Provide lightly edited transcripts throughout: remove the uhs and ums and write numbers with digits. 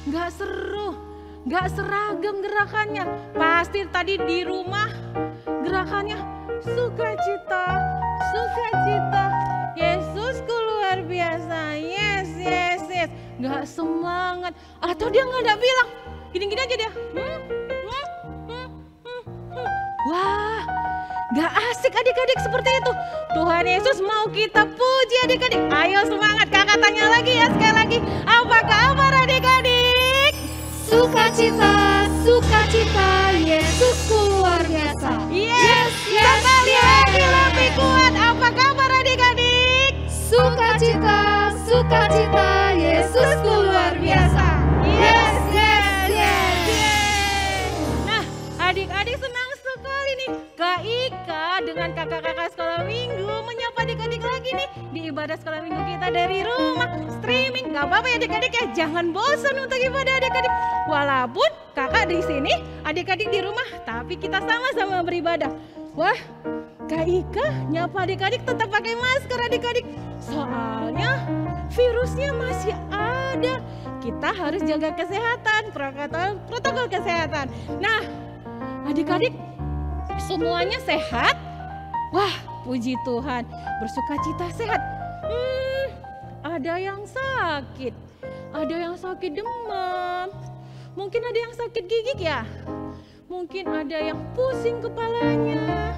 nggak seru, nggak seragam gerakannya. Pasti tadi di rumah gerakannya sukacita, sukacita. Yesusku luar biasa, yes, yes, yes. Nggak semangat, atau dia nggak ada bilang, gini-gini aja dia. Wah, gak asik adik-adik seperti itu. Tuhan Yesus mau kita puji adik-adik. Ayo semangat, kakak tanya lagi ya sekali lagi. Apa kabar adik-adik? Sukacita, sukacita, Yesus luar biasa. Yes, sekali lagi lebih kuat. Apa kabar adik-adik? Sukacita, sukacita, Yesus luar biasa. Yes, yes, yes, yes. Nah, adik-adik senang sekali nih Kak Ika dengan kakak-kakak sekolah minggu menyapa adik-adik lagi nih di ibadah sekolah minggu kita dari rumah streaming. Gak apa-apa ya adik-adik ya, jangan bosan untuk ibadah adik-adik. Walaupun kakak di sini, adik-adik di rumah, tapi kita sama-sama beribadah. Wah, Kak Ika nyapa adik-adik tetap pakai masker adik-adik. Soalnya virusnya masih ada. Kita harus jaga kesehatan, protokol kesehatan. Nah, adik-adik semuanya sehat? Wah, puji Tuhan, bersukacita sehat. Ada yang sakit, ada yang sakit demam, mungkin ada yang sakit gigi ya, mungkin ada yang pusing kepalanya,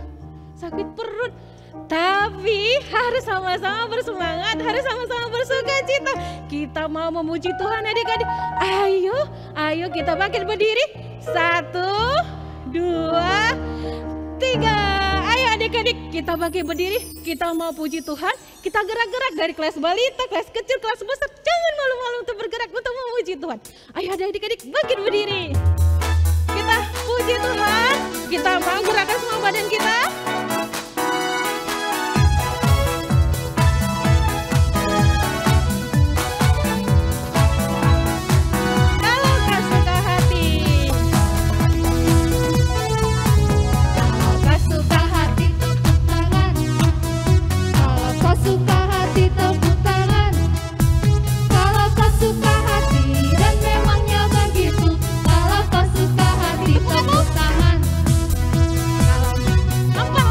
sakit perut. Tapi harus sama-sama bersemangat, harus sama-sama bersukacita. Kita mau memuji Tuhan adik-adik. Ayo, ayo kita bangkit berdiri. 1, 2, 3. Ayo adik-adik kita bangkit berdiri. Kita mau puji Tuhan. Kita gerak-gerak dari kelas balita, kelas kecil, kelas besar. Jangan malu-malu untuk bergerak untuk memuji Tuhan. Ayo adik-adik bangkit berdiri. Kita puji Tuhan. Kita mau gerakan semua badan kita. Nampak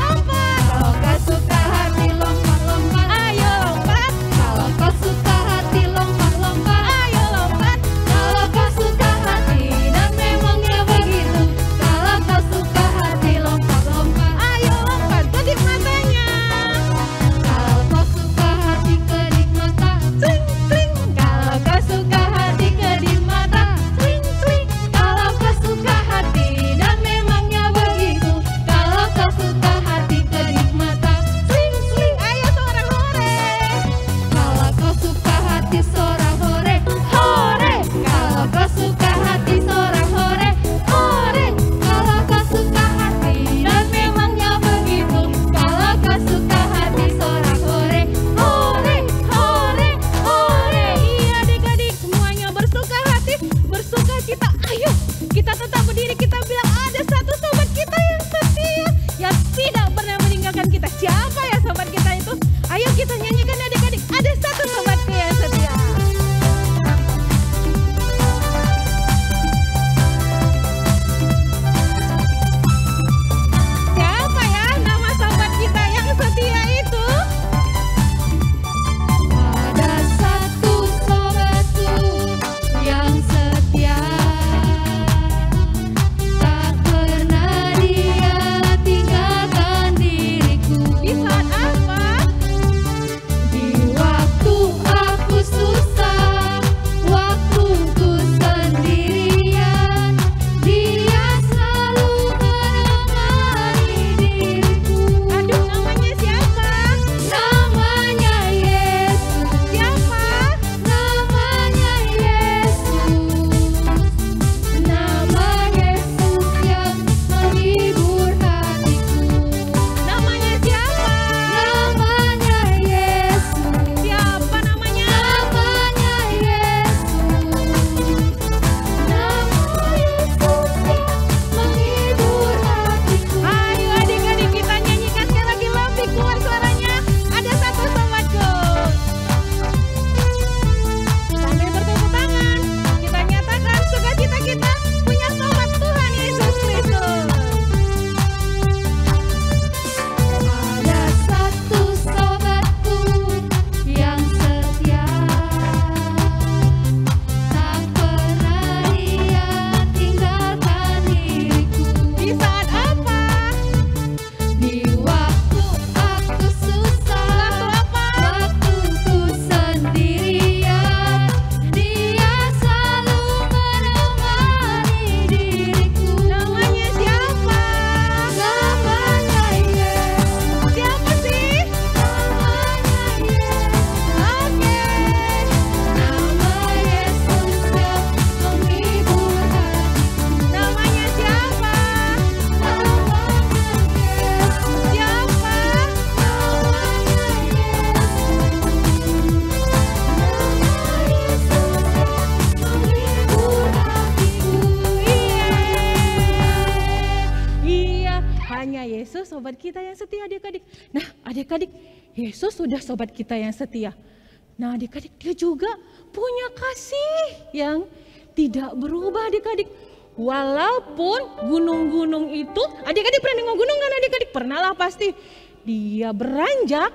sobat kita yang setia adik-adik. Nah adik-adik, Yesus sudah sobat kita yang setia. Nah adik-adik, dia juga punya kasih yang tidak berubah adik-adik. Walaupun gunung-gunung itu, adik-adik pernah nengok gunung kan adik-adik? Pernah lah pasti. Dia beranjak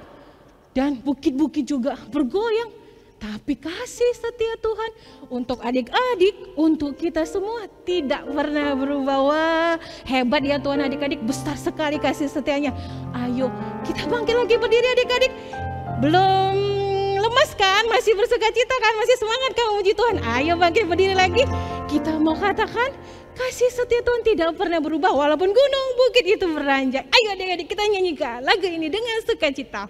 dan bukit-bukit juga bergoyang. Tapi kasih setia Tuhan untuk adik-adik, untuk kita semua tidak pernah berubah. Wah, hebat ya Tuhan adik-adik, besar sekali kasih setianya. Ayo kita bangkit lagi berdiri adik-adik. Belum lemas kan? Masih bersuka cita kan? Masih semangat kan memuji Tuhan? Ayo bangkit berdiri lagi. Kita mau katakan kasih setia Tuhan tidak pernah berubah walaupun gunung bukit itu beranjak. Ayo adik-adik kita nyanyikan lagu ini dengan sukacita.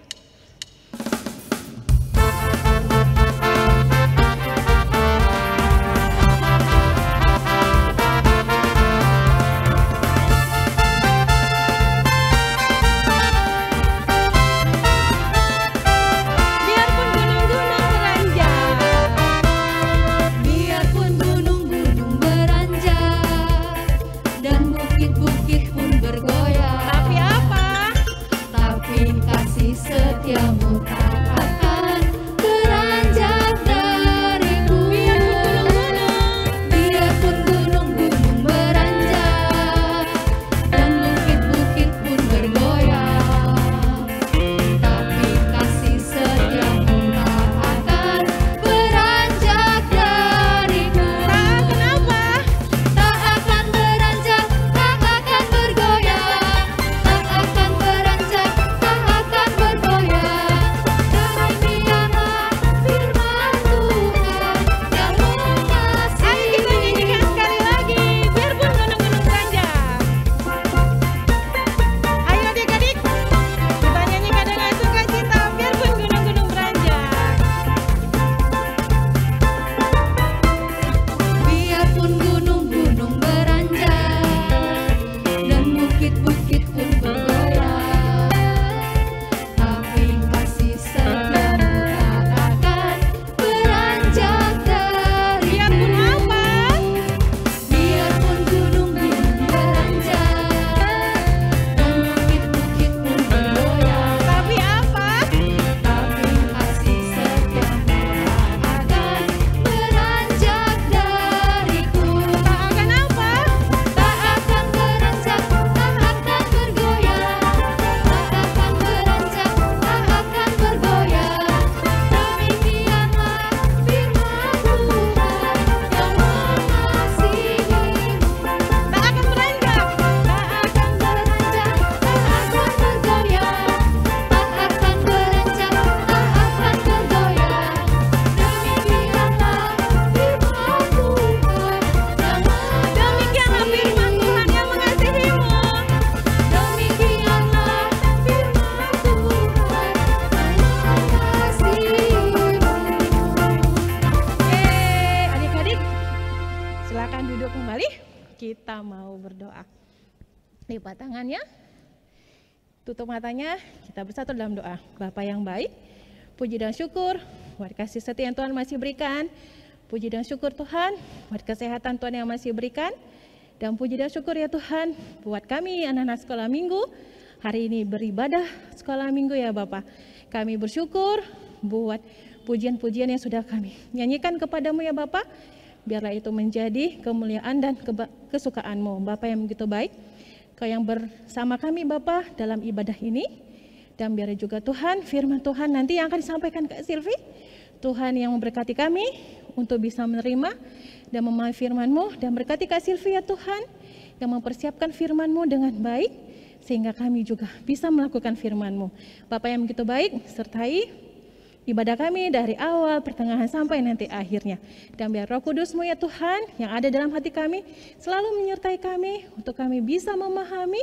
Bukit pun bergoyang. Tapi apa? Tapi kasih setiamu tak akan beranjak dariku. Biarpun gunung-gunung beranjak dan bukit-bukit pun bergoyang, tapi kasih setiamu tak akan beranjak dariku. Kenapa? Tak akan beranjak, tak akan bergoyang, tak akan beranjak, tak akan bergoyang. Demikianlah firman Tuhan yang mengasihi. Ayo kita nyanyikan sekali lagi, biarpun gunung-gunung beranjak. Ayo adik-adik, kita nyanyikan dengan sukacita, biarpun gunung-gunung beranjak. Biarpun gunung-gunung beranjak dan bukit-bukit pun bergoyang, tapi kasih setiamu tak akan beranjak dariku. Biarpun apa? Biarpun gunung-gunung beranjak dan bukit-bukit pun bergoyang, Tapi apa? tapi kasih setiamu tak akan beranjak dariku. Tak akan apa? Tak akan beranjak, tak akan bergoyang, tak akan beranjak, tak akan bergoyang. Demikianlah firman Tuhan yang mengasihimu. Tak akan beranjak. Tak akan beranjak, tak akan bergoyang, tak akan beranjak, tak akan bergoyang. Demikianlah firman Tuhan yang Demikianlah firman Tuhan yang mengasihimu. Demikianlah firman Tuhan yang mengasihimu. Adik-adik, silakan duduk kembali. Kita mau berdoa. Lipat tangannya, tutup matanya, kita bersatu dalam doa. Bapa yang baik, puji dan syukur buat kasih setia yang Tuhan masih berikan. Puji dan syukur Tuhan buat kesehatan Tuhan yang masih berikan. Dan puji dan syukur ya Tuhan buat kami anak-anak sekolah minggu hari ini beribadah sekolah minggu ya Bapak. Kami bersyukur buat pujian-pujian yang sudah kami nyanyikan kepadamu ya Bapak. Biarlah itu menjadi kemuliaan dan kesukaan-Mu. Bapak yang begitu baik, Kau yang bersama kami Bapak dalam ibadah ini. Dan biar juga Tuhan, firman Tuhan nanti yang akan disampaikan Kak Silvi. Tuhan yang memberkati kami untuk bisa menerima dan memahami firman-Mu. Dan berkati Kak Silvi ya Tuhan, yang mempersiapkan firman-Mu dengan baik. Sehingga kami juga bisa melakukan firman-Mu. Bapak yang begitu baik, sertai ibadah kami dari awal, pertengahan sampai nanti akhirnya. Dan biar Roh Kudus-Mu ya Tuhan yang ada dalam hati kami selalu menyertai kami untuk kami bisa memahami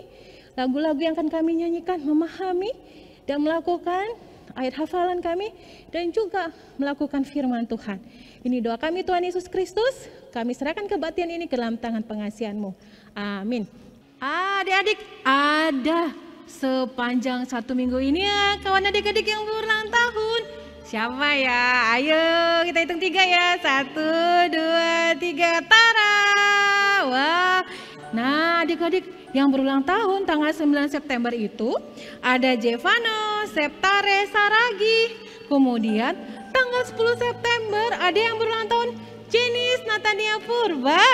lagu-lagu yang akan kami nyanyikan, memahami dan melakukan ayat hafalan kami dan juga melakukan firman Tuhan. Ini doa kami Tuhan Yesus Kristus, kami serahkan kebaktian ini ke dalam tangan pengasihan-Mu. Amin. Adik-adik, ada sepanjang 1 minggu ini ya kawan adik-adik yang berulang tahun. Siapa ya? Ayo kita hitung 3 ya. 1, 2, 3, tara. Wah. Nah adik-adik yang berulang tahun tanggal 9 September itu ada Jevano, Septare, Saragi. Kemudian tanggal 10 September ada yang berulang tahun Jenis, Natania Purba.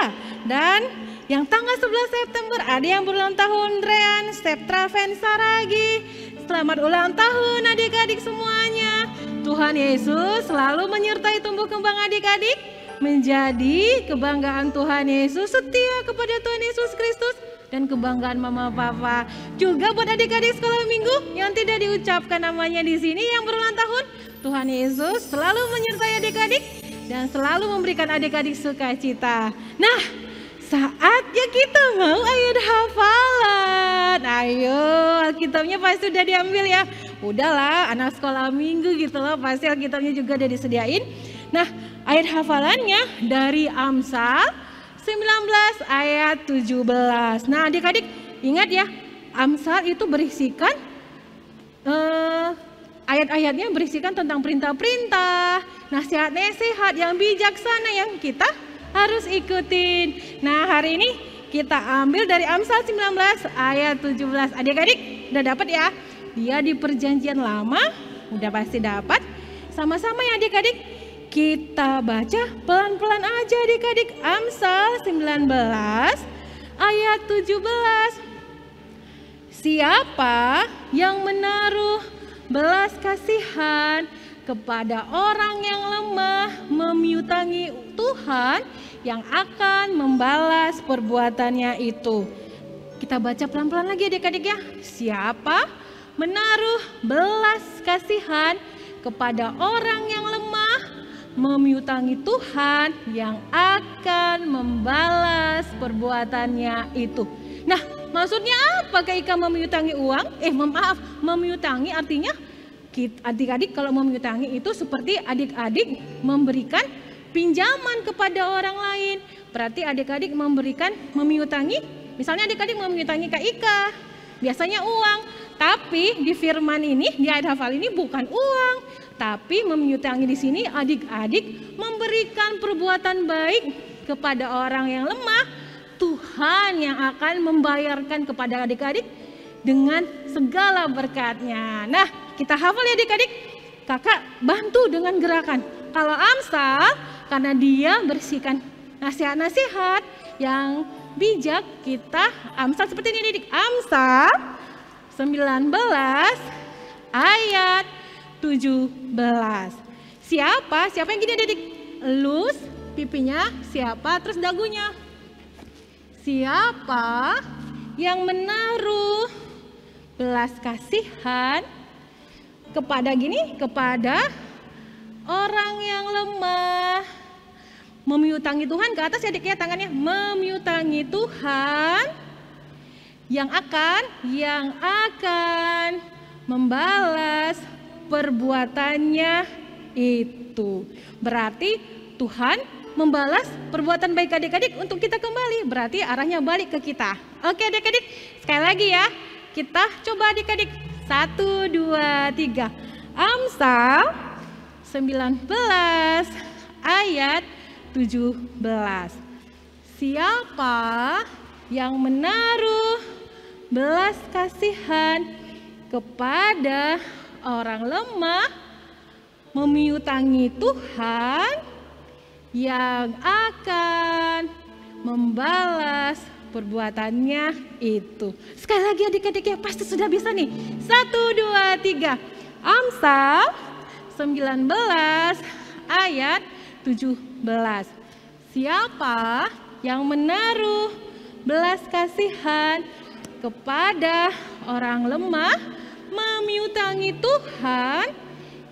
Dan yang tanggal 11 September ada yang berulang tahun Rean, Septraven, Saragi. Selamat ulang tahun adik-adik semuanya. Tuhan Yesus selalu menyertai tumbuh kembang adik-adik menjadi kebanggaan Tuhan Yesus, setia kepada Tuhan Yesus Kristus dan kebanggaan mama papa. Juga buat adik-adik sekolah minggu yang tidak diucapkan namanya di sini yang berulang tahun, Tuhan Yesus selalu menyertai adik-adik dan selalu memberikan adik-adik sukacita. Nah, saatnya kita mau ayat hafalan. Ayo, Alkitabnya pasti sudah diambil ya. Udahlah, anak sekolah minggu gitu loh, pasti Alkitabnya juga udah disediain. Nah, ayat hafalannya dari Amsal 19 ayat 17. Nah, adik-adik ingat ya, Amsal itu berisikan ayat-ayatnya berisikan tentang perintah-perintah, nasihat-nasihat yang bijaksana yang kita harus ikutin. Nah, hari ini kita ambil dari Amsal 19 ayat 17. Adik-adik udah dapat ya? Dia di perjanjian lama, udah pasti dapat. Sama-sama ya adik-adik. Kita baca pelan-pelan aja adik-adik. Amsal 19 ayat 17. Siapa yang menaruh belas kasihan kepada orang yang lemah, memiutangi Tuhan yang akan membalas perbuatannya itu. Kita baca pelan-pelan lagi adik-adik ya. Siapa menaruh belas kasihan kepada orang yang lemah, memiutangi Tuhan yang akan membalas perbuatannya itu. Nah, maksudnya apa ketika memiutangi uang? Memiutangi artinya adik-adik kalau memiutangi itu seperti adik-adik memberikan pinjaman kepada orang lain. Berarti adik-adik memiutangi, misalnya adik-adik memiutangi Kak Ika, biasanya uang. Tapi di firman ini, di ayat hafal ini bukan uang, tapi memiutangi di sini adik-adik memberikan perbuatan baik kepada orang yang lemah. Tuhan yang akan membayarkan kepada adik-adik dengan segala berkatnya. Nah, kita hafal ya adik-adik. Kakak bantu dengan gerakan. Kalau Amsal, karena dia berisikan nasihat-nasihat yang bijak, kita Amsal seperti ini adik. Amsal 19 ayat 17. Siapa yang gini adik? Elus, pipinya, siapa, terus dagunya. Siapa yang menaruh belas kasihan kepada orang yang lemah, memiutangi Tuhan, ke atas ya adik ya tangannya, memiutangi Tuhan yang akan membalas perbuatannya itu. Berarti Tuhan membalas perbuatan baik adik-adik untuk kita kembali. Berarti arahnya balik ke kita. Oke adik-adik, sekali lagi ya. Kita coba adik-adik. 1, 2, 3. Amsal 19 ayat 17. Siapa yang menaruh belas kasihan kepada orang lemah, memiutangi Tuhan yang akan membalas perbuatannya itu. Sekali lagi adik-adik ya, pasti sudah bisa nih. 1, 2, 3. Amsal 19 ayat 17. Siapa yang menaruh belas kasihan kepada orang lemah, memiutangi Tuhan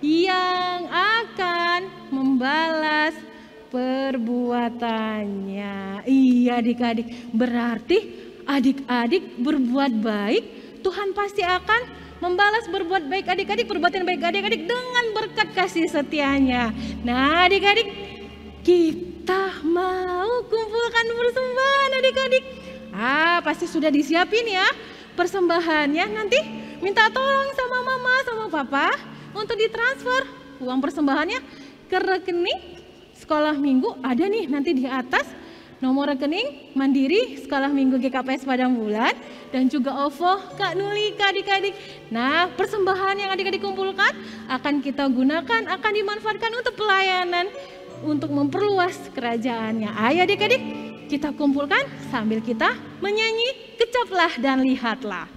yang akan membalas perbuatannya. Iya adik-adik, berarti adik-adik berbuat baik, Tuhan pasti akan membalas berbuat baik adik-adik, perbuatan baik adik-adik dengan berkat kasih setianya. Nah adik-adik, kita mau kumpulkan persembahan adik-adik. Pasti sudah disiapin ya persembahannya. Nanti minta tolong sama mama, sama papa untuk ditransfer uang persembahannya ke rekening sekolah minggu. Ada nih nanti di atas nomor rekening Mandiri Sekolah Minggu GKPS Padang Bulan, dan juga OVO Kak Nuli, adik-adik. Nah, persembahan yang adik-adik kumpulkan akan kita gunakan, akan dimanfaatkan untuk pelayanan, untuk memperluas kerajaannya. Ayo adik-adik, kita kumpulkan sambil kita menyanyi Kecaplah dan Lihatlah.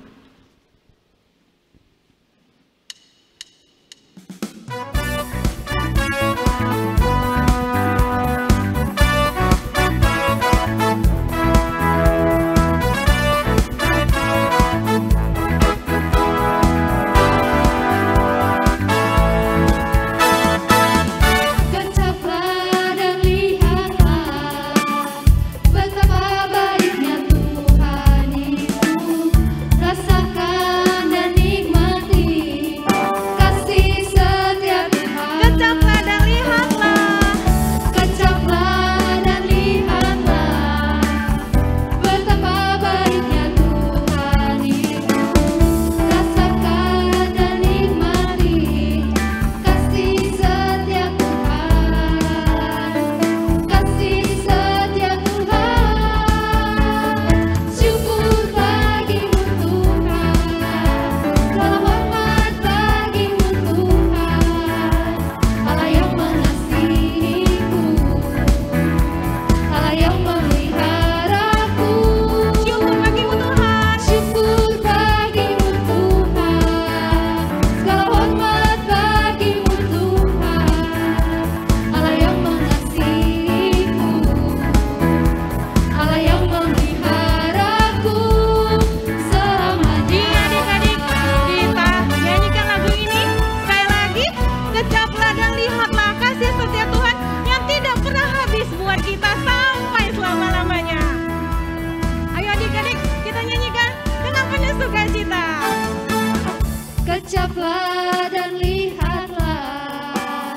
Kecaplah dan lihatlah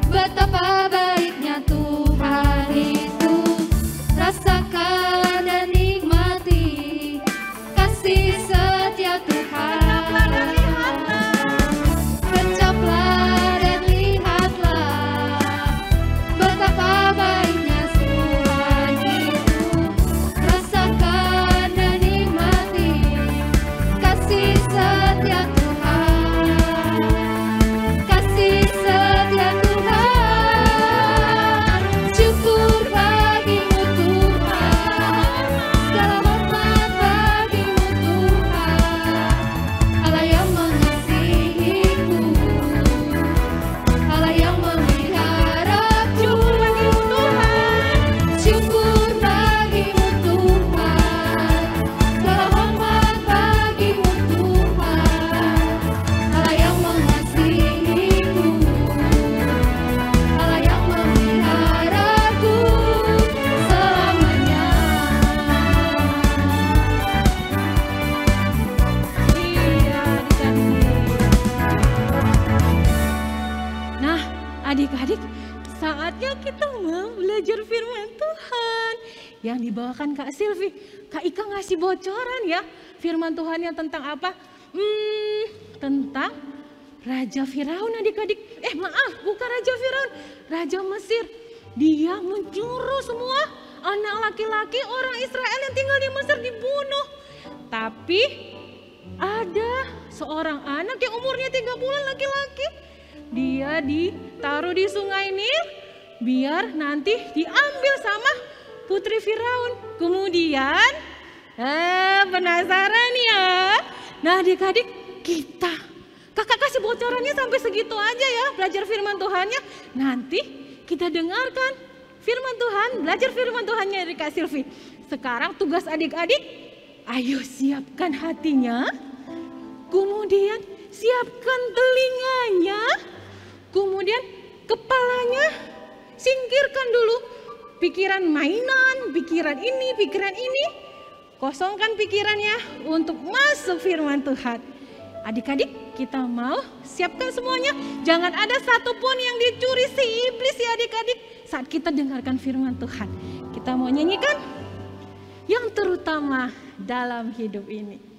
betapa baiknya Tuhan itu. Rasakan dan nikmati kasih setia Tuhan. Kecaplah dan lihatlah betapa baiknya Tuhan itu. Rasakan dan nikmati kasih setia Tuhan. Adik-adik, saatnya kita mau belajar firman Tuhan yang dibawakan Kak Silvi. Kak Ika ngasih bocoran ya, firman Tuhan yang tentang apa? Tentang Raja Firaun adik-adik. Maaf, bukan Raja Firaun, Raja Mesir. Dia mencuru semua anak laki-laki orang Israel yang tinggal di Mesir dibunuh. Tapi ada seorang anak yang umurnya 3 bulan laki-laki. Dia ditaruh di sungai Nil biar nanti diambil sama putri Firaun. Kemudian penasaran ya? Nah adik-adik, kakak kasih bocorannya sampai segitu aja ya, belajar firman Tuhannya. Nanti kita dengarkan firman Tuhan, belajar firman Tuhannya dari Kak Silvi. Sekarang tugas adik-adik, ayo siapkan hatinya, kemudian siapkan telinganya, kemudian kepalanya singkirkan dulu pikiran mainan, pikiran ini. Kosongkan pikirannya untuk masuk firman Tuhan. Adik-adik, kita mau siapkan semuanya. Jangan ada satupun yang dicuri si iblis ya adik-adik saat kita dengarkan firman Tuhan. Kita mau nyanyikan yang terutama dalam hidup ini.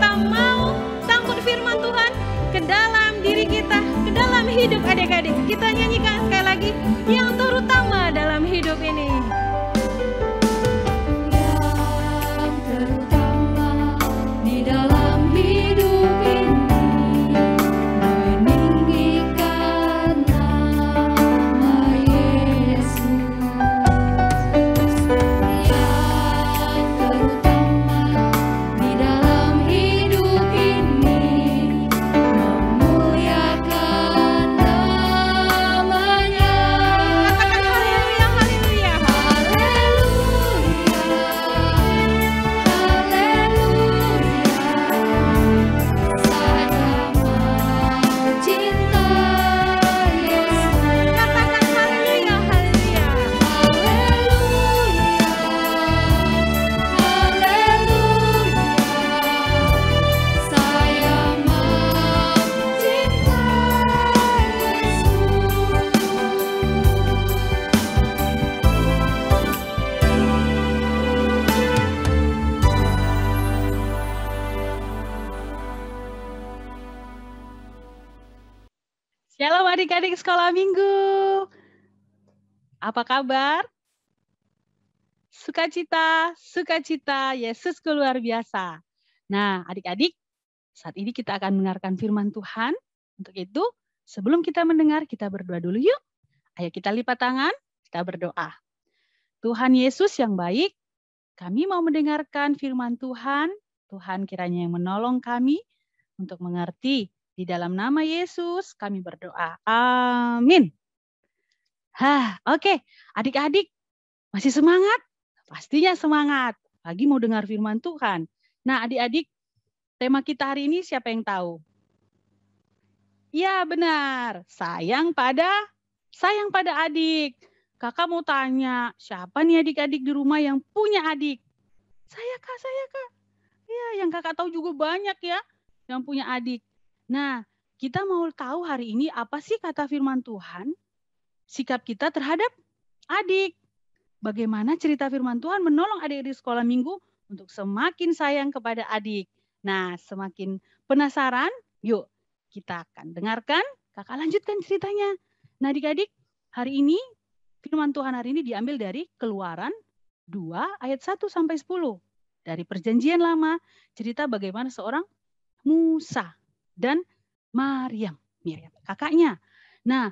kita mau sambut firman Tuhan ke dalam diri kita, ke dalam hidup adik-adik. Kita nyanyikan sekali lagi yang terutama dalam hidup ini. Yang terutama di dalam hidup ini meninggikan nama Yesus. Yang terutama di dalam hidup ini memuliakan namanya. Katakan haleluya, haleluya. Katakan haleluya, haleluya. Shalom adik-adik sekolah minggu. Apa kabar? Sukacita, sukacita, Yesusku luar biasa. Nah, adik-adik, saat ini kita akan mendengarkan firman Tuhan. Untuk itu, sebelum kita mendengar, kita berdoa dulu yuk. Ayo kita lipat tangan, kita berdoa. Tuhan Yesus yang baik, kami mau mendengarkan firman Tuhan. Tuhan kiranya yang menolong kami untuk mengerti. Di dalam nama Yesus kami berdoa. Amin. Oke. Adik-adik masih semangat? Pastinya semangat. Pagi mau dengar firman Tuhan. Nah, adik-adik, tema kita hari ini siapa yang tahu? Ya, benar. Sayang pada adik. Kakak mau tanya, siapa nih adik-adik di rumah yang punya adik? Saya, Kak. Ya, yang kakak tahu juga banyak ya yang punya adik. Nah, kita mau tahu hari ini apa sih kata firman Tuhan, sikap kita terhadap adik. Bagaimana cerita firman Tuhan menolong adik-adik sekolah minggu untuk semakin sayang kepada adik. Nah, semakin penasaran, yuk kita akan dengarkan, kakak lanjutkan ceritanya. Nah, adik-adik, hari ini, firman Tuhan hari ini diambil dari Keluaran 2 ayat 1 sampai 10. Dari perjanjian lama, cerita bagaimana seorang Musa dan Maryam, kakaknya. Nah,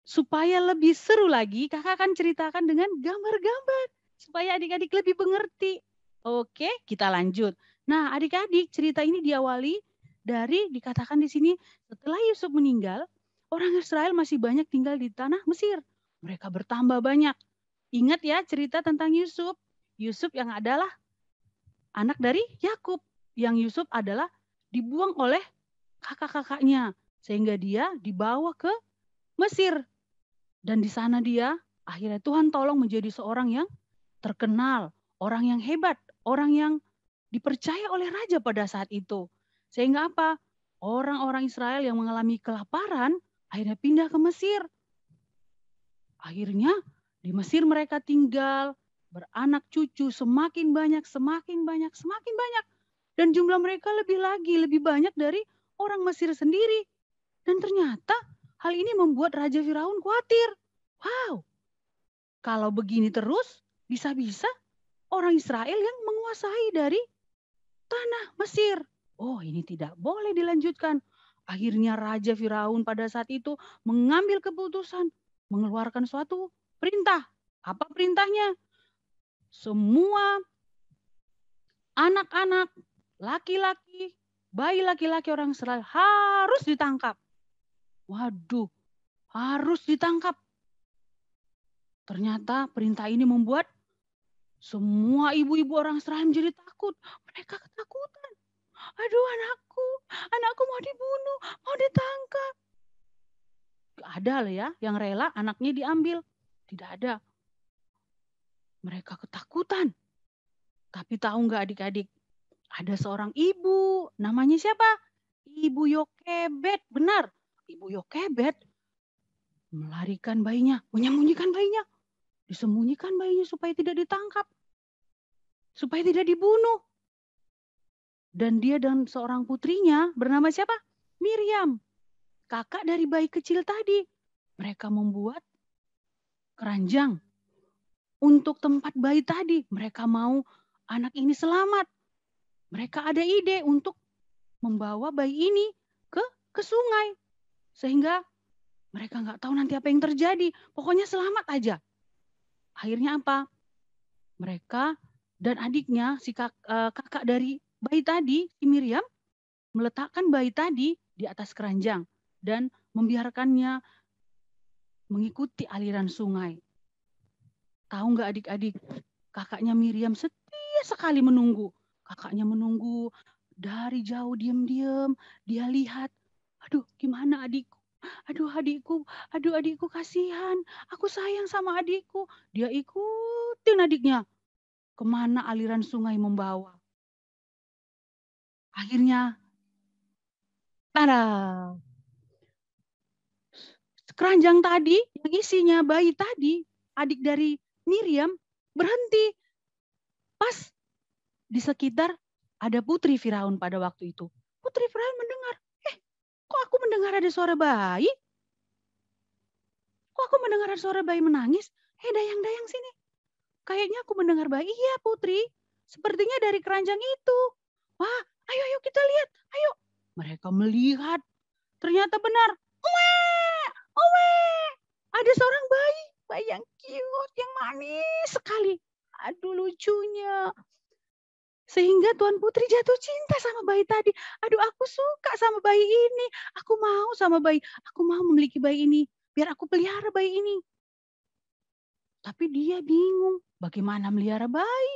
supaya lebih seru lagi, kakak akan ceritakan dengan gambar-gambar supaya adik-adik lebih mengerti. Oke, kita lanjut. Nah, adik-adik, cerita ini diawali dari dikatakan di sini setelah Yusuf meninggal, orang Israel masih banyak tinggal di tanah Mesir. Mereka bertambah banyak. Ingat ya cerita tentang Yusuf. Yusuf yang adalah anak dari Yakub, yang Yusuf adalah dibuang oleh kakak-kakaknya sehingga dia dibawa ke Mesir. Dan di sana dia akhirnya Tuhan tolong menjadi seorang yang terkenal, orang yang hebat, orang yang dipercaya oleh raja pada saat itu. Sehingga apa? Orang-orang Israel yang mengalami kelaparan akhirnya pindah ke Mesir. Akhirnya di Mesir mereka tinggal, beranak cucu semakin banyak. Dan jumlah mereka lebih banyak dari orang Mesir sendiri. Dan ternyata hal ini membuat Raja Firaun khawatir. Wow, kalau begini terus bisa-bisa orang Israel yang menguasai dari tanah Mesir. Oh, ini tidak boleh dilanjutkan. Akhirnya Raja Firaun pada saat itu mengambil keputusan, mengeluarkan suatu perintah. Apa perintahnya? Semua anak-anak, laki-laki, bayi laki-laki orang Israel harus ditangkap. Waduh, harus ditangkap. Ternyata perintah ini membuat semua ibu-ibu orang Israel menjadi takut. Mereka ketakutan. Aduh, anakku mau dibunuh, mau ditangkap. Gak ada lah ya yang rela anaknya diambil. Tidak ada. Mereka ketakutan. Tapi tahu nggak adik-adik? Ada seorang ibu, namanya siapa? Ibu Yokebed, benar. Ibu Yokebed melarikan bayinya, menyembunyikan bayinya. Disembunyikan bayinya supaya tidak ditangkap. Supaya tidak dibunuh. Dan dia dan seorang putrinya bernama siapa? Miriam, kakak dari bayi kecil tadi. Mereka membuat keranjang untuk tempat bayi tadi. Mereka mau anak ini selamat. Mereka ada ide untuk membawa bayi ini ke sungai. Sehingga mereka nggak tahu nanti apa yang terjadi. Pokoknya selamat aja. Akhirnya apa? Mereka dan adiknya, si kakak dari bayi tadi, si Miriam, meletakkan bayi tadi di atas keranjang dan membiarkannya mengikuti aliran sungai. Tahu nggak adik-adik, kakaknya Miriam setia sekali menunggu. Kakaknya menunggu dari jauh diam-diam, dia lihat, aduh gimana adikku? Aduh adikku kasihan, aku sayang sama adikku. Dia ikutin adiknya kemana aliran sungai membawa. Akhirnya, tada, keranjang tadi yang isinya bayi tadi, adik dari Miriam, berhenti. Pas di sekitar ada putri Firaun pada waktu itu. Putri Firaun mendengar, kok aku mendengar ada suara bayi? Kok aku mendengar ada suara bayi menangis? Dayang-dayang sini. Kayaknya aku mendengar bayi. Iya putri, sepertinya dari keranjang itu. Wah, ayo kita lihat, ayo. Mereka melihat, ternyata benar. Owe, ada seorang bayi yang cute, yang manis sekali. Aduh lucunya. Sehingga Tuan Putri jatuh cinta sama bayi tadi. Aduh aku suka sama bayi ini. Aku mau sama bayi. Aku mau memiliki bayi ini. Biar aku pelihara bayi ini. Tapi dia bingung bagaimana melihara bayi.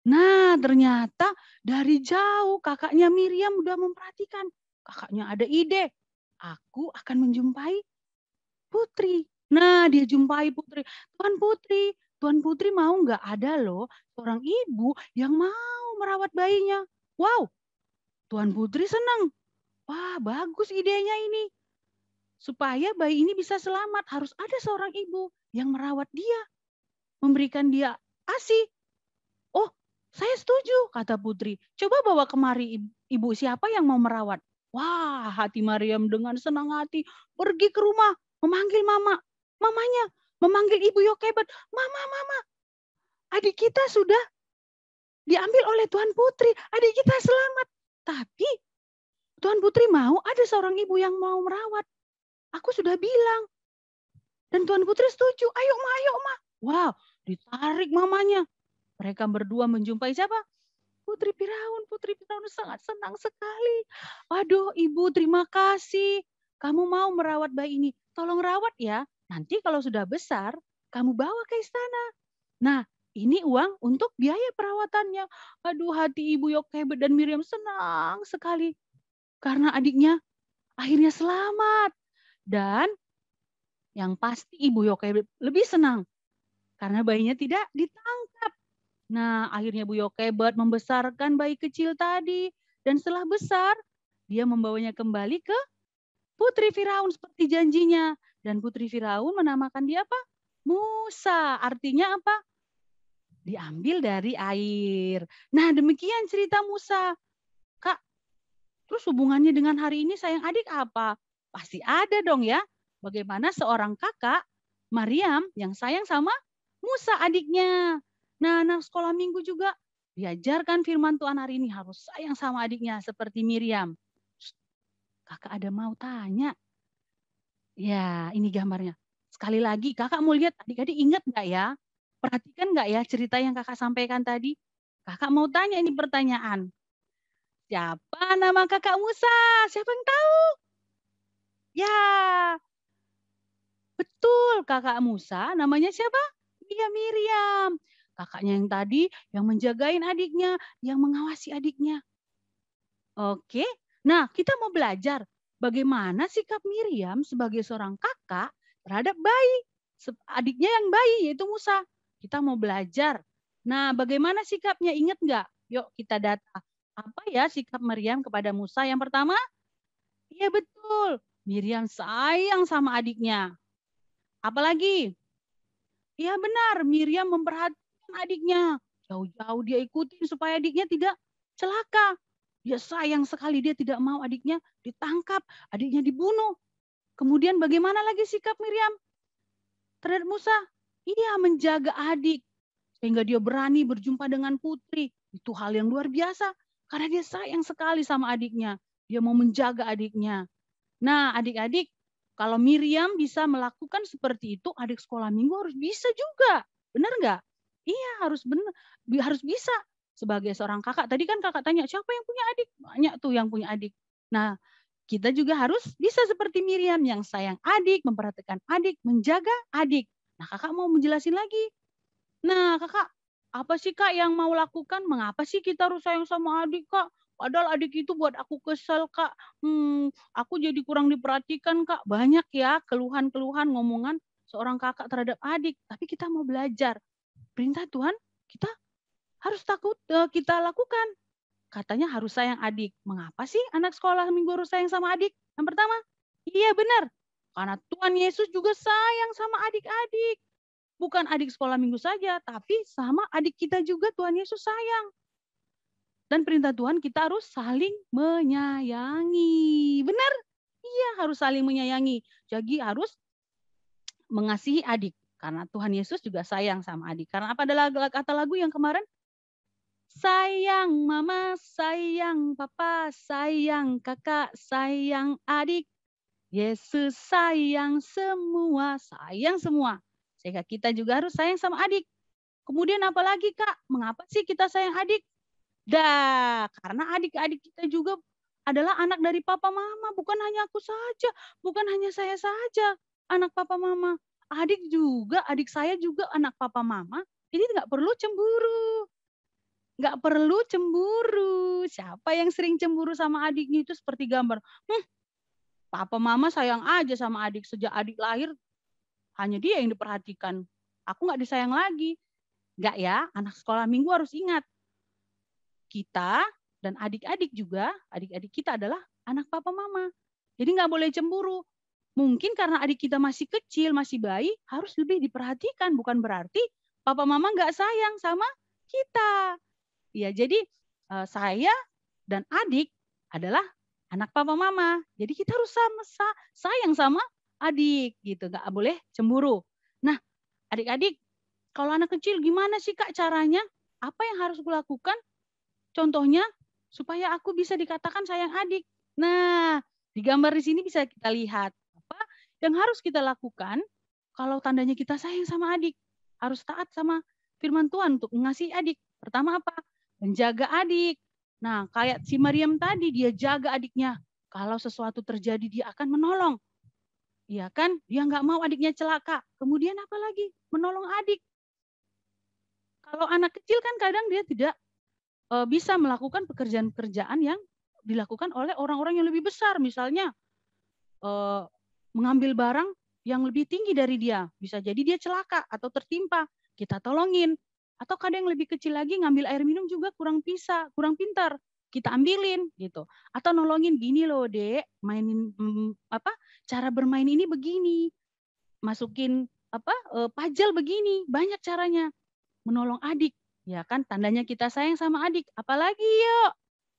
Nah ternyata dari jauh kakaknya Miriam udah memperhatikan. Kakaknya ada ide. Aku akan menjumpai Putri. Nah dia jumpai Putri. Tuan Putri mau nggak ada loh seorang ibu yang mau merawat bayinya. Wow, Tuan Putri senang. Wah bagus idenya ini. Supaya bayi ini bisa selamat harus ada seorang ibu yang merawat dia. Memberikan dia ASI. Oh saya setuju kata Putri. Coba bawa kemari ibu siapa yang mau merawat. Wah hati Maryam dengan senang hati pergi ke rumah. Memanggil mamanya, memanggil ibu Yokebed. Mama, adik kita sudah diambil oleh Tuan Putri. Adik kita selamat. Tapi Tuan Putri mau ada seorang ibu yang mau merawat. Aku sudah bilang. Dan Tuan Putri setuju. Ayo ma. Wow, ditarik mamanya. Mereka berdua menjumpai siapa? Putri Firaun sangat senang sekali. Aduh ibu terima kasih. Kamu mau merawat bayi ini. Tolong rawat ya. Nanti kalau sudah besar, kamu bawa ke istana. Nah, ini uang untuk biaya perawatannya. Aduh, hati Ibu Yokebed dan Miriam senang sekali. Karena adiknya akhirnya selamat. Dan yang pasti Ibu Yokebed lebih senang. Karena bayinya tidak ditangkap. Nah, akhirnya Bu Yokebed membesarkan bayi kecil tadi. Dan setelah besar, dia membawanya kembali ke Putri Firaun seperti janjinya. Dan Putri Firaun menamakan dia apa? Musa. Artinya apa? Diambil dari air. Nah, demikian cerita Musa. Kak, terus hubungannya dengan hari ini sayang adik apa? Pasti ada dong ya. Bagaimana seorang kakak, Maryam, yang sayang sama Musa adiknya. Nah, anak sekolah minggu juga diajarkan firman Tuhan hari ini harus sayang sama adiknya seperti Miriam. Kakak ada mau tanya. Ya, ini gambarnya. Sekali lagi, kakak mau lihat adik-adik ingat nggak ya? Perhatikan nggak ya cerita yang kakak sampaikan tadi? Kakak mau tanya ini pertanyaan. Siapa nama kakak Musa? Siapa yang tahu? Ya, betul kakak Musa namanya siapa? Iya Miriam. Kakaknya yang tadi yang menjagain adiknya, yang mengawasi adiknya. Oke, nah kita mau belajar bagaimana sikap Miriam sebagai seorang kakak terhadap bayi. Adiknya yang bayi yaitu Musa. Kita mau belajar. Nah bagaimana sikapnya ingat nggak? Yuk kita data. Apa ya sikap Miriam kepada Musa? Yang pertama, iya betul. Miriam sayang sama adiknya. Apalagi? Iya benar, Miriam memperhatikan adiknya. Jauh-jauh dia ikutin supaya adiknya tidak celaka. Dia sayang sekali, dia tidak mau adiknya ditangkap, adiknya dibunuh. Kemudian bagaimana lagi sikap Miriam terhadap Musa? Ia menjaga adik sehingga dia berani berjumpa dengan putri. Itu hal yang luar biasa karena dia sayang sekali sama adiknya. Dia mau menjaga adiknya. Nah, adik-adik, kalau Miriam bisa melakukan seperti itu, adik sekolah minggu harus bisa juga. Benar nggak? Iya, harus benar, harus bisa. Sebagai seorang kakak, tadi kan kakak tanya, siapa yang punya adik? Banyak tuh yang punya adik. Nah, kita juga harus bisa seperti Miriam yang sayang adik, memperhatikan adik, menjaga adik. Nah, kakak mau menjelasin lagi. Nah, kakak, apa sih kak yang mau lakukan? Mengapa sih kita harus sayang sama adik, kak? Padahal adik itu buat aku kesel, kak. Aku jadi kurang diperhatikan, kak. Banyak ya keluhan-keluhan, ngomongan seorang kakak terhadap adik. Tapi kita mau belajar. Perintah Tuhan, kita harus kita lakukan. Katanya harus sayang adik. Mengapa sih anak sekolah minggu harus sayang sama adik? Yang pertama, iya benar. Karena Tuhan Yesus juga sayang sama adik-adik. Bukan adik sekolah minggu saja, tapi sama adik kita juga Tuhan Yesus sayang. Dan perintah Tuhan kita harus saling menyayangi. Benar? Iya, harus saling menyayangi. Jadi harus mengasihi adik. Karena Tuhan Yesus juga sayang sama adik. Karena apa adalah kata lagu yang kemarin? Sayang mama, sayang papa, sayang kakak, sayang adik. Yesus sayang semua, sayang semua. Sehingga kita juga harus sayang sama adik. Kemudian apalagi kak, mengapa sih kita sayang adik? Karena adik-adik kita juga adalah anak dari papa mama, bukan hanya aku saja, bukan hanya saya saja, anak papa mama. Adik juga, adik saya juga anak papa mama, jadi nggak perlu cemburu. Nggak perlu cemburu. Siapa yang sering cemburu sama adiknya itu seperti gambar. Papa mama sayang aja sama adik, sejak adik lahir hanya dia yang diperhatikan. Aku nggak disayang lagi. Nggak ya, anak sekolah minggu harus ingat. Kita dan adik-adik juga, adik-adik kita adalah anak papa mama. Jadi nggak boleh cemburu. Mungkin karena adik kita masih kecil, masih bayi, harus lebih diperhatikan. Bukan berarti papa mama nggak sayang sama kita. Ya, jadi saya dan adik adalah anak papa mama. Jadi kita harus sayang sama adik gitu, nggak boleh cemburu. Nah, adik-adik, kalau anak kecil gimana sih kak caranya? Apa yang harus kulakukan? Contohnya supaya aku bisa dikatakan sayang adik. Nah, di gambar di sini bisa kita lihat apa yang harus kita lakukan kalau tandanya kita sayang sama adik. Harus taat sama firman Tuhan untuk mengasihi adik. Pertama apa? Menjaga adik. Nah, kayak si Maryam tadi, dia jaga adiknya. Kalau sesuatu terjadi, dia akan menolong. Iya kan? Dia nggak mau adiknya celaka. Kemudian apa lagi? Menolong adik. Kalau anak kecil kan kadang dia tidak bisa melakukan pekerjaan-pekerjaan yang dilakukan oleh orang-orang yang lebih besar. Misalnya mengambil barang yang lebih tinggi dari dia. Bisa jadi dia celaka atau tertimpa. Kita tolongin. Atau kadang yang lebih kecil lagi ngambil air minum juga kurang pintar. Kita ambilin gitu. Atau nolongin gini loh, Dek, mainin cara bermain ini begini. Masukin puzzle begini, banyak caranya. Menolong adik, ya kan? Tandanya kita sayang sama adik. Apalagi yuk?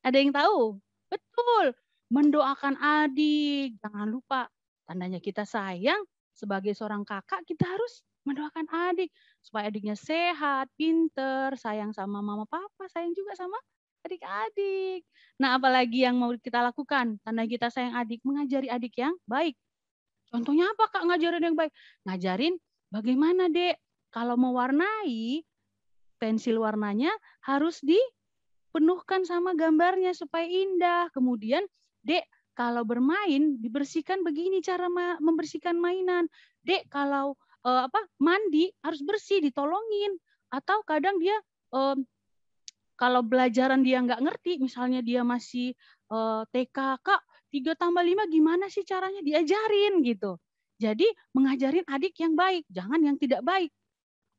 Ada yang tahu? Betul. Mendoakan adik. Jangan lupa, tandanya kita sayang sebagai seorang kakak, kita harus mendoakan adik supaya adiknya sehat, pinter, sayang sama mama papa, sayang juga sama adik-adik. Nah, apalagi yang mau kita lakukan? Tanda kita sayang adik, mengajari adik yang baik. Contohnya apa kak ngajarin yang baik? Ngajarin bagaimana dek kalau mewarnai, pensil warnanya harus dipenuhkan sama gambarnya supaya indah. Kemudian dek kalau bermain dibersihkan begini cara membersihkan mainan. Dek kalau mandi harus bersih, ditolongin. Atau kadang dia kalau belajaran dia nggak ngerti, misalnya dia masih TK, kak 3 tambah 5 gimana sih caranya, diajarin gitu. Jadi mengajarin adik yang baik, jangan yang tidak baik.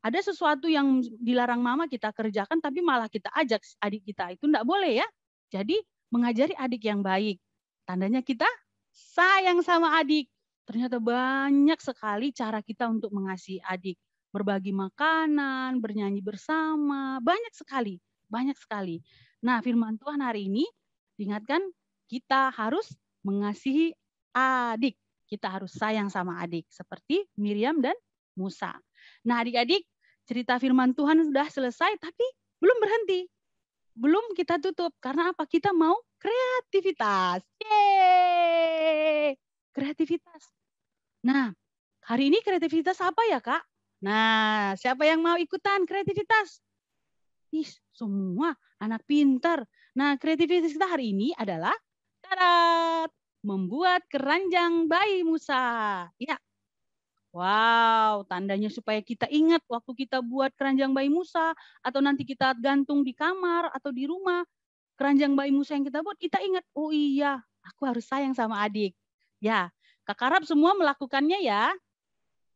Ada sesuatu yang dilarang mama kita kerjakan, tapi malah kita ajak adik kita, itu enggak boleh ya. Jadi mengajari adik yang baik. Tandanya kita sayang sama adik. Ternyata banyak sekali cara kita untuk mengasihi adik. Berbagi makanan, bernyanyi bersama, banyak sekali. Nah, firman Tuhan hari ini diingatkan kita harus mengasihi adik. Kita harus sayang sama adik seperti Miriam dan Musa. Nah, adik-adik, cerita firman Tuhan sudah selesai tapi belum berhenti. Belum kita tutup karena apa? Kita mau kreativitas. Yeay! Kreativitas. Nah, hari ini kreativitas apa ya, Kak? Nah, siapa yang mau ikutan kreativitas? Ih, semua anak pintar. Nah, kreativitas kita hari ini adalah tadat, membuat keranjang bayi Musa. Ya. Wow, tandanya supaya kita ingat waktu kita buat keranjang bayi Musa atau nanti kita gantung di kamar atau di rumah. Keranjang bayi Musa yang kita buat, kita ingat, oh iya, aku harus sayang sama adik. Ya, Kakak harap semua melakukannya ya.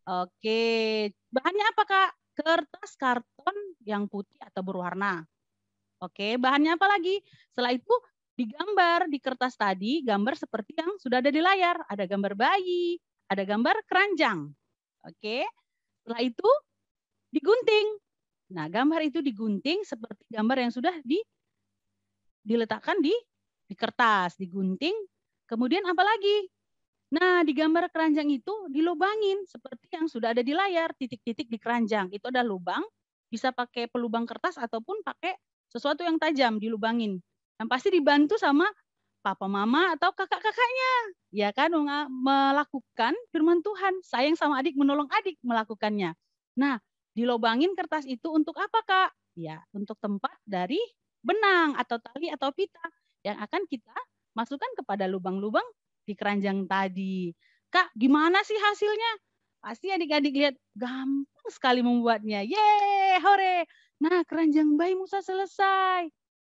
Oke, bahannya apa Kak? Kertas karton yang putih atau berwarna. Oke, bahannya apa lagi? Setelah itu digambar di kertas tadi, gambar seperti yang sudah ada di layar. Ada gambar bayi, ada gambar keranjang. Oke, setelah itu digunting. Nah, gambar itu digunting seperti gambar yang sudah diletakkan di kertas, digunting. Kemudian apa lagi? Nah, di gambar keranjang itu dilubangin seperti yang sudah ada di layar, titik-titik di keranjang. Itu ada lubang, bisa pakai pelubang kertas ataupun pakai sesuatu yang tajam dilubangin. Dan pasti dibantu sama papa mama atau kakak-kakaknya. Ya kan, melakukan firman Tuhan. Sayang sama adik, menolong adik melakukannya. Nah, dilubangin kertas itu untuk apa Kak? Ya, untuk tempat dari benang atau tali atau pita yang akan kita masukkan kepada lubang-lubang di keranjang tadi. Kak, gimana sih hasilnya? Pasti adik-adik lihat gampang sekali membuatnya. Yeay, hore. Nah, keranjang bayi Musa selesai.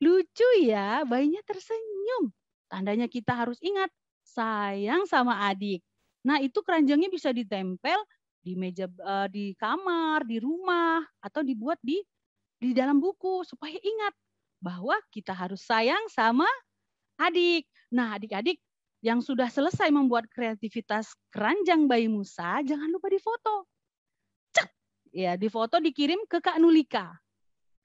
Lucu ya, bayinya tersenyum. Tandanya kita harus ingat, sayang sama adik. Nah, itu keranjangnya bisa ditempel di meja, di kamar, di rumah, atau dibuat di dalam buku supaya ingat bahwa kita harus sayang sama adik. Nah, adik-adik yang sudah selesai membuat kreativitas keranjang bayi Musa, jangan lupa difoto. Cek! Ya, difoto dikirim ke Kak Nulika.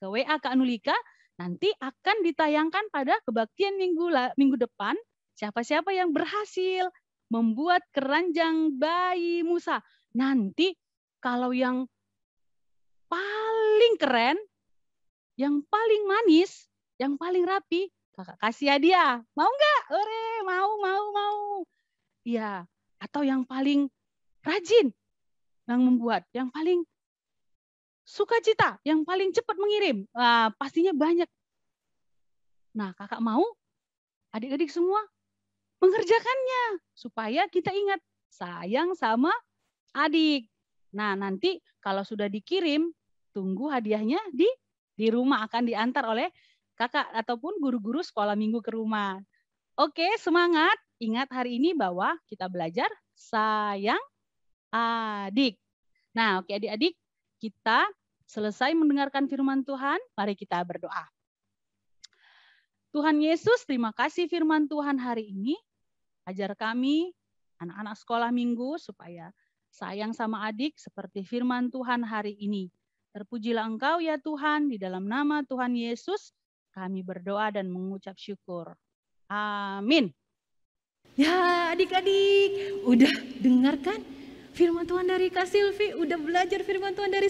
Ke WA Kak Nulika, nanti akan ditayangkan pada kebaktian minggu depan siapa-siapa yang berhasil membuat keranjang bayi Musa. Nanti kalau yang paling keren, yang paling manis, yang paling rapi, Kakak kasih hadiah. Mau nggak? Ore, mau. Iya, atau yang paling rajin yang membuat, yang paling sukacita, yang paling cepat mengirim. Pastinya banyak. Nah, Kakak mau adik-adik semua mengerjakannya supaya kita ingat sayang sama adik. Nah, nanti kalau sudah dikirim, tunggu hadiahnya di rumah, akan diantar oleh Kakak ataupun guru-guru sekolah minggu ke rumah. Oke, semangat. Ingat hari ini bahwa kita belajar sayang adik. Nah, oke adik-adik, kita selesai mendengarkan firman Tuhan. Mari kita berdoa. Tuhan Yesus, terima kasih firman Tuhan hari ini. Ajar kami, anak-anak sekolah minggu, supaya sayang sama adik seperti firman Tuhan hari ini. Terpujilah Engkau ya Tuhan, di dalam nama Tuhan Yesus, kami berdoa dan mengucap syukur. Amin. Ya adik-adik, udah dengarkan firman Tuhan dari Kak Silvi, udah belajar firman Tuhan dari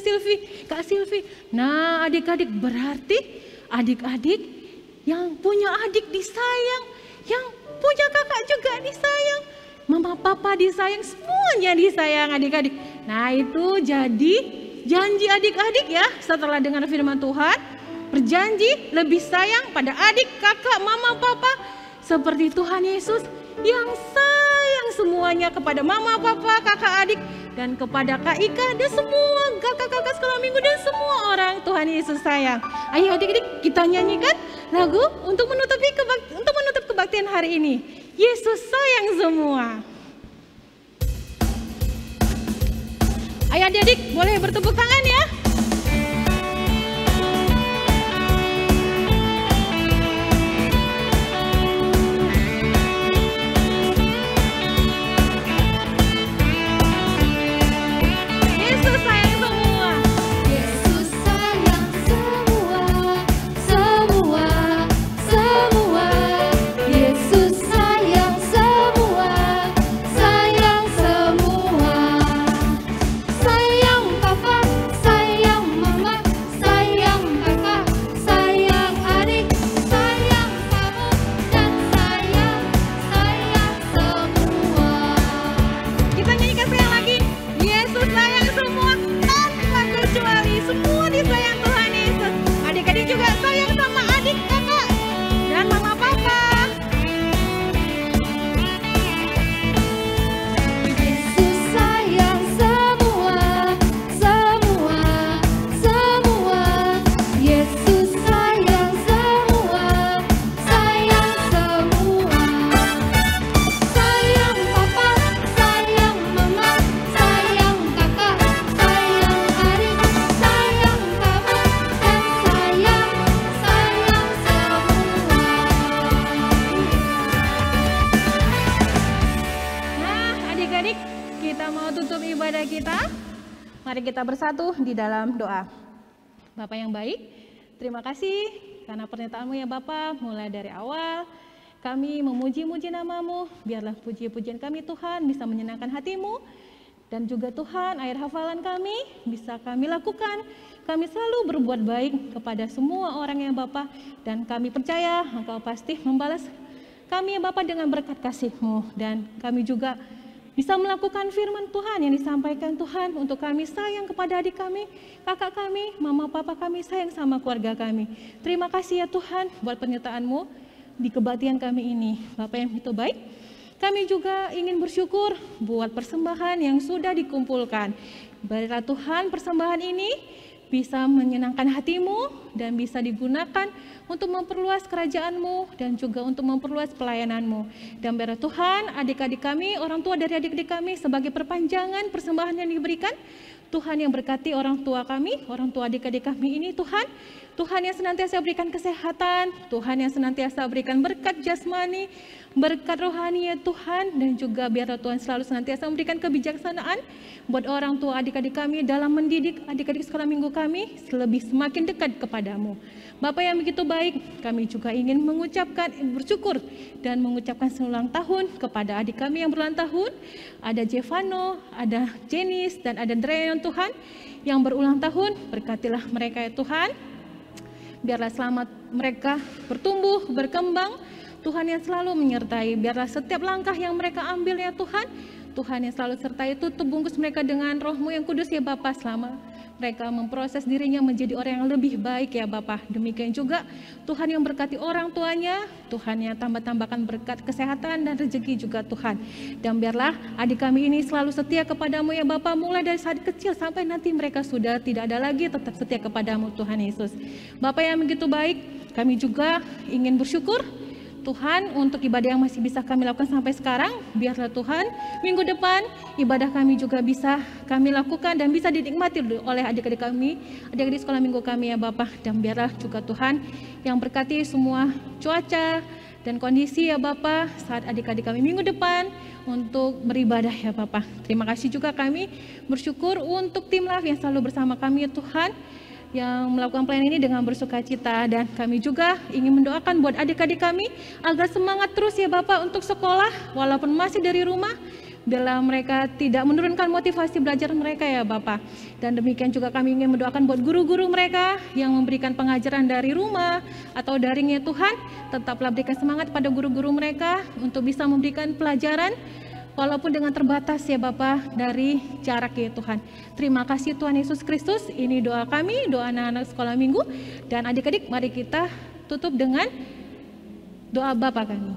Kak Silvi. Nah adik-adik, berarti adik-adik yang punya adik disayang, yang punya kakak juga disayang, mama papa disayang, semuanya disayang adik-adik. Nah itu jadi janji adik-adik ya, setelah dengar firman Tuhan, berjanji lebih sayang pada adik, kakak, mama, papa seperti Tuhan Yesus yang sayang semuanya kepada mama, papa, kakak, adik dan kepada Kak Ika dan semua kakak-kakak sekolah minggu dan semua orang Tuhan Yesus sayang. Ayo adik-adik kita nyanyikan lagu untuk menutup kebaktian hari ini. Yesus sayang semua. Ayo adik-adik boleh bertepuk tangan ya. Mari kita bersatu di dalam doa. Bapa yang baik, terima kasih karena pernyataan-Mu ya Bapa, mulai dari awal kami memuji-muji nama-Mu, biarlah puji-pujian kami Tuhan bisa menyenangkan hati-Mu, dan juga Tuhan air hafalan kami bisa kami lakukan, kami selalu berbuat baik kepada semua orang yang Bapa, dan kami percaya Engkau pasti membalas kami ya Bapa dengan berkat kasih-Mu, dan kami juga bisa melakukan firman Tuhan yang disampaikan Tuhan untuk kami sayang kepada adik kami, kakak kami, mama papa kami, sayang sama keluarga kami. Terima kasih ya Tuhan buat pernyataan-Mu di kebaktian kami ini. Bapak yang itu baik, kami juga ingin bersyukur buat persembahan yang sudah dikumpulkan. Biarlah Tuhan persembahan ini bisa menyenangkan hati-Mu dan bisa digunakan untuk memperluas kerajaan-Mu dan juga untuk memperluas pelayanan-Mu. Dan biarlah Tuhan adik-adik kami, orang tua dari adik-adik kami sebagai perpanjangan persembahan yang diberikan, Tuhan yang berkati orang tua kami, orang tua adik-adik kami ini Tuhan. Tuhan yang senantiasa berikan kesehatan, Tuhan yang senantiasa berikan berkat jasmani, berkat rohani ya Tuhan, dan juga biarlah Tuhan selalu senantiasa memberikan kebijaksanaan buat orang tua adik-adik kami dalam mendidik adik-adik sekolah minggu kami lebih semakin dekat kepadamu. Bapak yang begitu baik, kami juga ingin mengucapkan bersyukur dan mengucapkan selamat ulang tahun kepada adik kami yang berulang tahun. Ada Jevano, ada Jenis, dan ada Dreyon Tuhan yang berulang tahun. Berkatilah mereka ya Tuhan. Biarlah selamat mereka bertumbuh, berkembang. Tuhan yang selalu menyertai. Biarlah setiap langkah yang mereka ambil ya Tuhan, Tuhan yang selalu sertai, tutup bungkus mereka dengan Roh-Mu yang kudus ya Bapa, selama mereka memproses dirinya menjadi orang yang lebih baik ya Bapa. Demikian juga Tuhan yang berkati orang tuanya, Tuhan yang tambah-tambahkan berkat kesehatan dan rezeki juga Tuhan. Dan biarlah adik kami ini selalu setia kepadamu ya Bapa, mulai dari saat kecil sampai nanti mereka sudah tidak ada lagi, tetap setia kepadamu Tuhan Yesus. Bapa yang begitu baik, kami juga ingin bersyukur Tuhan untuk ibadah yang masih bisa kami lakukan sampai sekarang. Biarlah Tuhan minggu depan ibadah kami juga bisa kami lakukan dan bisa dinikmati oleh adik-adik kami, adik-adik sekolah minggu kami ya Bapak. Dan biarlah juga Tuhan yang berkati semua cuaca dan kondisi ya Bapak saat adik-adik kami minggu depan untuk beribadah ya Bapak. Terima kasih juga kami bersyukur untuk tim Life yang selalu bersama kami ya Tuhan, yang melakukan pelayanan ini dengan bersukacita, dan kami juga ingin mendoakan buat adik-adik kami agar semangat terus ya Bapak untuk sekolah walaupun masih dari rumah, biarlah mereka tidak menurunkan motivasi belajar mereka ya Bapak. Dan demikian juga kami ingin mendoakan buat guru-guru mereka yang memberikan pengajaran dari rumah atau daring ya Tuhan, tetaplah berikan semangat pada guru-guru mereka untuk bisa memberikan pelajaran walaupun dengan terbatas ya Bapa dari jarak ya Tuhan. Terima kasih Tuhan Yesus Kristus. Ini doa kami, doa anak-anak sekolah minggu. Dan adik-adik mari kita tutup dengan doa Bapa kami.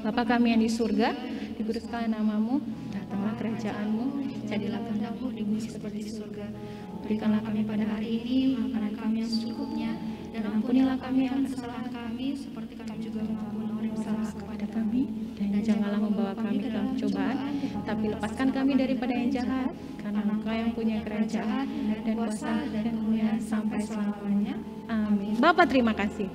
Bapa kami yang di surga, dikuduskanlah nama-Mu, datanglah kerajaan-Mu, jadilah kehendak-Mu di bumi seperti di surga. Berikanlah kami pada hari ini makanan kami yang secukupnya, dan ampunilah kami akan kesalahan kami seperti kami juga mengampuni orang yang bersalah kepada kami. Dan janganlah membawa kami ke dalam cobaan, tapi lepaskan kami daripada yang jahat, karena Engkau yang punya kerajaan dan kuasa dan kemuliaan sampai selama-lamanya. Amin. Bapak terima kasih.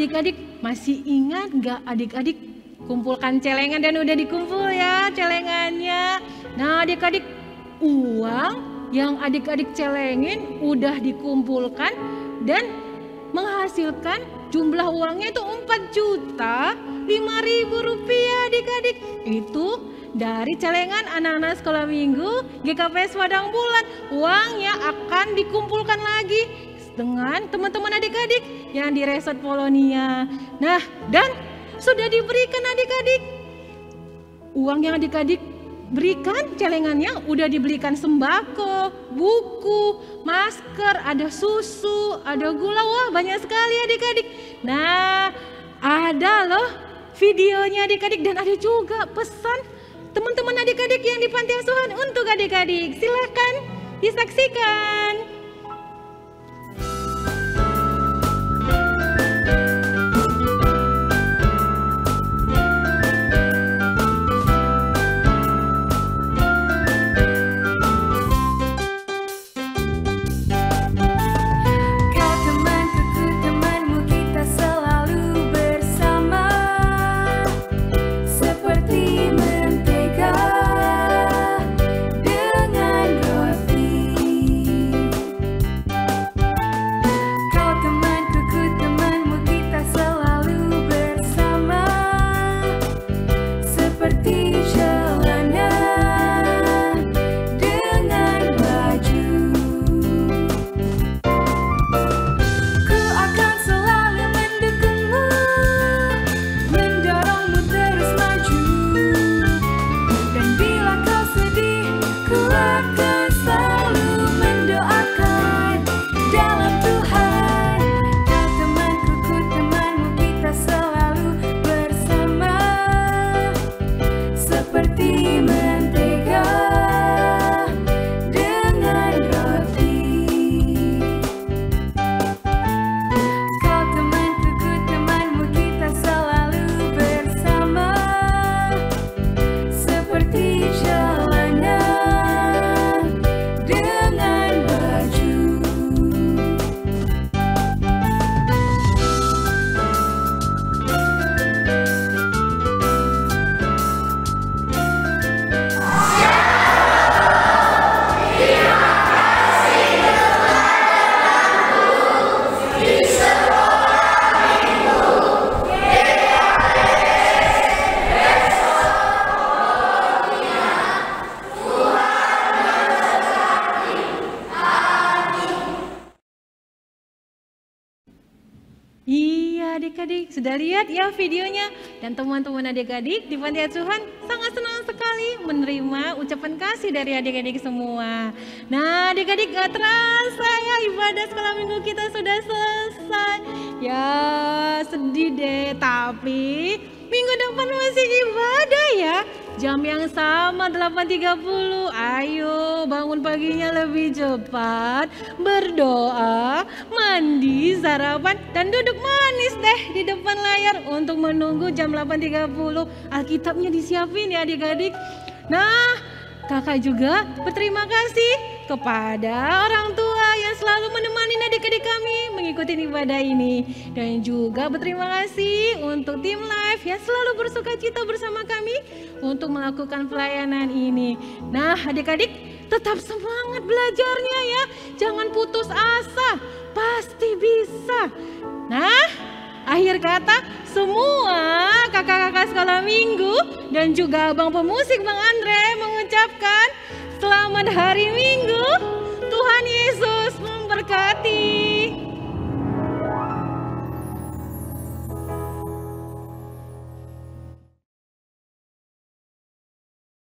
Adik-adik masih ingat gak adik-adik kumpulkan celengan, dan udah dikumpul ya celengannya. Nah adik-adik, uang yang adik-adik celengin udah dikumpulkan dan menghasilkan jumlah uangnya itu 4.005.000 rupiah adik-adik. Itu dari celengan anak-anak sekolah minggu GKPS Padang Bulan. Uangnya akan dikumpulkan lagi dengan teman-teman adik-adik yang di Resort Polonia. Nah, dan sudah diberikan adik-adik uang yang adik-adik berikan, celengannya udah dibelikan sembako, buku, masker, ada susu, ada gula, wah banyak sekali adik-adik. Nah, ada loh videonya adik-adik dan ada juga pesan teman-teman adik-adik yang di panti asuhan untuk adik-adik. Silahkan disaksikan. Iya adik-adik, sudah lihat ya videonya? Dan teman-teman adik-adik di panti asuhan sangat senang sekali menerima ucapan kasih dari adik-adik semua. Nah adik-adik gak terasa ya ibadah sekolah minggu kita sudah selesai. Ya sedih deh, tapi minggu depan masih ibadah ya. Jam yang sama 8.30. Ayo bangun paginya lebih cepat, berdoa, mandi, sarapan, dan duduk manis deh di depan layar untuk menunggu jam 8.30. Alkitabnya disiapin ya adik-adik. Nah, kakak juga berterima kasih kepada orang tua yang selalu menemani adik-adik kami mengikuti ibadah ini. Dan juga berterima kasih untuk tim live yang selalu bersuka cita bersama kami untuk melakukan pelayanan ini. Nah adik-adik tetap semangat belajarnya ya. Jangan putus asa, pasti bisa. Nah akhir kata semua kakak-kakak sekolah minggu dan juga abang pemusik Bang Andre mengucapkan selamat hari Minggu.